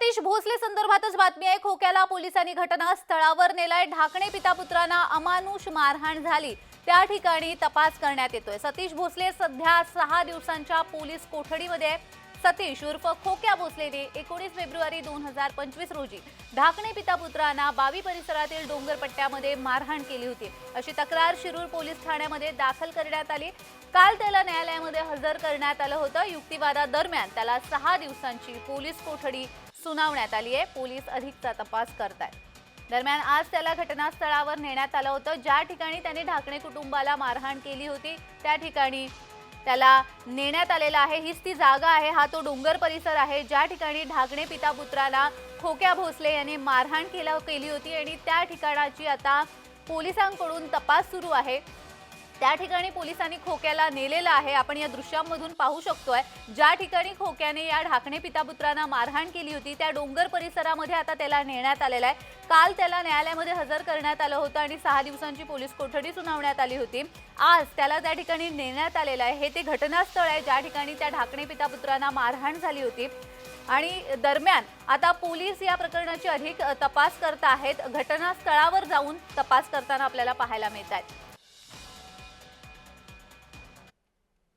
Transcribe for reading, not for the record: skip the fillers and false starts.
सतीश भोसले संदर्भातच बातमी आहे। खोक्याला पोलिसांनी घटनास्थळावर नेलाय। ढाकणे पिता पुत्रांना अमानुष मारहाण झाली त्या ठिकाणी तपास करण्यात येतोय। सतीश भोसले सध्या 6 दिवसांच्या पोलीस कोठडीमध्ये आहे। सतीश उर्फ खोक्या भोसलेने 19 फेब्रुवारी 2025 रोजी ढाकणे पिता पुत्रांना बावी परिसरातील डोंगरपट्ट्यामध्ये मारहाण केली होती, अशी तक्रार शिरूर पोलीस ठाण्यामध्ये दाखल करण्यात आली। काल त्याला न्यायालयामध्ये हजर करण्यात आलं होतं। युक्तिवादादरम्यान त्याला 6 दिवसांची पोलीस कोठडी सुनावण्यात आली आहे। पोलीस अधिकचा तपास करतायत। दरम्यान आज त्याला घटनास्थळावर नेण्यात आलं होतं, ज्या ठिकाणी त्याने ढाकणे कुटुंबाला मारहाण केली होती त्या ठिकाणी त्याला नेण्यात आलेला आहे। हीच ती जागा आहे, हा तो डोंगर परिसर आहे ज्या ठिकाणी ढाकणे पिता पुत्राला खोक्या भोसले यांनी मारहाण केली होती आणि त्या ठिकाणाची आता पोलिसांकडून तपास सुरू आहे। त्या ठिकाणी पोलिसांनी खोक्याला नेलेलं आहे। आपण या दृश्यांमधून पाहू शकतोय, ज्या ठिकाणी खोक्याने या ढाकणे पिता पुत्रांना मारहाण केली होती त्या डोंगर परिसरामध्ये आता त्याला नेण्यात आलेलं आहे। काल त्याला न्यायालयामध्ये हजर करण्यात आलं होतं आणि 6 दिवसांची पोलीस कोठडी सुनावण्यात आली होती। आज त्याला त्या ठिकाणी नेण्यात आलेलं आहे। हे ते घटनास्थळ आहे ज्या ठिकाणी त्या ढाकणे पिता पुत्रांना मारहाण झाली होती आणि दरम्यान आता पोलीस या प्रकरणाची अधिक तपास करत आहेत। घटनास्थळावर जाऊन तपास करताना आपल्याला पाहायला मिळत आहे।